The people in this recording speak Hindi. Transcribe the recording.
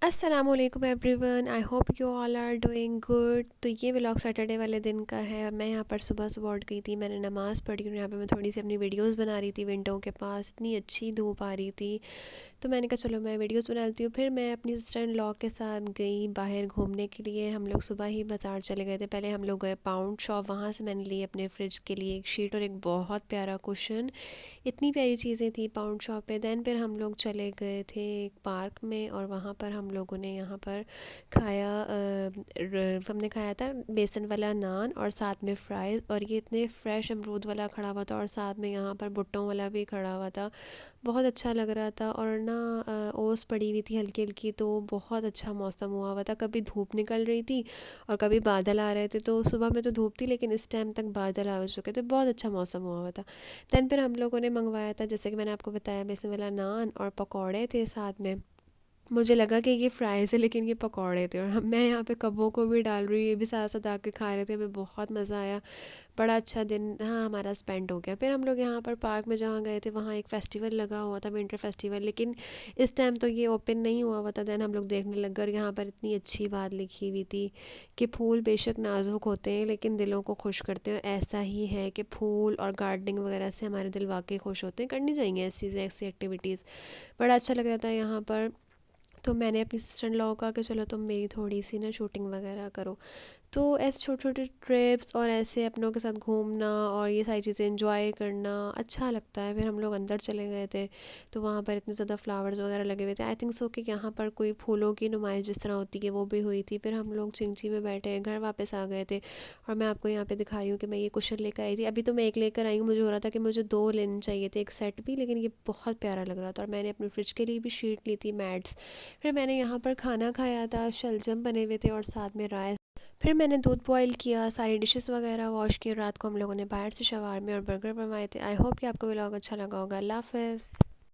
अस्सलामुअलैकुम everyone, I hope you all are doing good. तो ये व्लॉग सैटरडे वाले दिन का है और मैं यहाँ पर सुबह सुबह उठ गई थी। मैंने नमाज़ पढ़ी और यहाँ पे मैं थोड़ी सी अपनी वीडियोस बना रही थी। विंडो के पास इतनी अच्छी धूप आ रही थी तो मैंने कहा चलो मैं वीडियोस बना लेती हूँ। फिर मैं अपनी सिस्टर इन लॉ के साथ गई बाहर घूमने के लिए। हम लोग सुबह ही बाज़ार चले गए थे। पहले हम लोग गए पाउंड शॉप, वहाँ से मैंने ली अपने फ्रिज के लिए एक शीट और एक बहुत प्यारा कुशन। इतनी प्यारी चीज़ें थी पाउंड शॉप पे। दैन फिर हम लोग चले गए थे एक पार्क में और वहाँ पर हम लोगों ने यहाँ पर खाया। हमने खाया था बेसन वाला नान और साथ में फ्राइज़, और ये इतने फ्रेश अमरूद वाला खड़ा हुआ था और साथ में यहाँ पर भुट्टों वाला भी खड़ा हुआ था। बहुत अच्छा लग रहा था और ना ओस पड़ी हुई थी हल्की हल्की, तो बहुत अच्छा मौसम हुआ हुआ था। कभी धूप निकल रही थी और कभी बादल आ रहे थे। तो सुबह में तो धूप थी लेकिन इस टाइम तक बादल आ चुके थे। बहुत अच्छा मौसम हुआ हुआ था। दैन फिर हम लोगों ने मंगवाया था, जैसे कि मैंने आपको बताया, बेसन वाला नान और पकौड़े थे साथ में। मुझे लगा कि ये फ्राइज़ है लेकिन ये पकौड़े थे, और मैं यहाँ पे कब्बों को भी डाल रही हूँ, ये भी साथ साथ आके खा रहे थे। हमें बहुत मज़ा आया। बड़ा अच्छा दिन हाँ हमारा स्पेंड हो गया। फिर हम लोग यहाँ पर पार्क में जहाँ गए थे वहाँ एक फ़ेस्टिवल लगा हुआ था, विंटर फेस्टिवल, लेकिन इस टाइम तो ये ओपन नहीं हुआ हुआ था। दैन हम लोग देखने लग गए और यहाँ पर इतनी अच्छी बात लिखी हुई थी कि फूल बेशक नाजुक होते हैं लेकिन दिलों को खुश करते हैं। ऐसा ही है कि फूल और गार्डनिंग वगैरह से हमारे दिल वाकई खुश होते हैं। करनी चाहिए ऐसी चीज़ें, ऐसी एक्टिविटीज़। बड़ा अच्छा लग रहा था यहाँ पर। तो मैंने अपनी सिस्टर इन लॉ को कहा कि चलो तुम मेरी थोड़ी सी ना शूटिंग वगैरह करो। तो ऐसे छोटे छोटे ट्रिप्स और ऐसे अपनों के साथ घूमना और ये सारी चीज़ें एंजॉय करना अच्छा लगता है। फिर हम लोग अंदर चले गए थे तो वहाँ पर इतने ज़्यादा फ्लावर्स वगैरह लगे हुए थे। आई थिंक सो कि यहाँ पर कोई फूलों की नुमाइश जिस तरह होती है वो भी हुई थी। फिर हम लोग चिंची में बैठे घर वापस आ गए थे। और मैं आपको यहाँ पे दिखा रही हूँ कि मैं ये कुशन लेकर आई थी। अभी तो मैं एक लेकर आई हूँ, मुझे हो रहा था कि मुझे दो लेने चाहिए थे, एक सेट भी, लेकिन ये बहुत प्यारा लग रहा था। और मैंने अपने फ्रिज के लिए भी शीट ली थी, मैट्स। फिर मैंने यहाँ पर खाना खाया था, शलजम बने हुए थे और साथ में राइस। फिर मैंने दूध बॉईल किया, सारी डिशेस वगैरह वॉश किए। रात को हम लोगों ने बाहर से शवारमे और बर्गर बनवाए थे। आई होप कि आपको व्लॉग अच्छा लगा होगा। अल्लाह हाफ़िज़।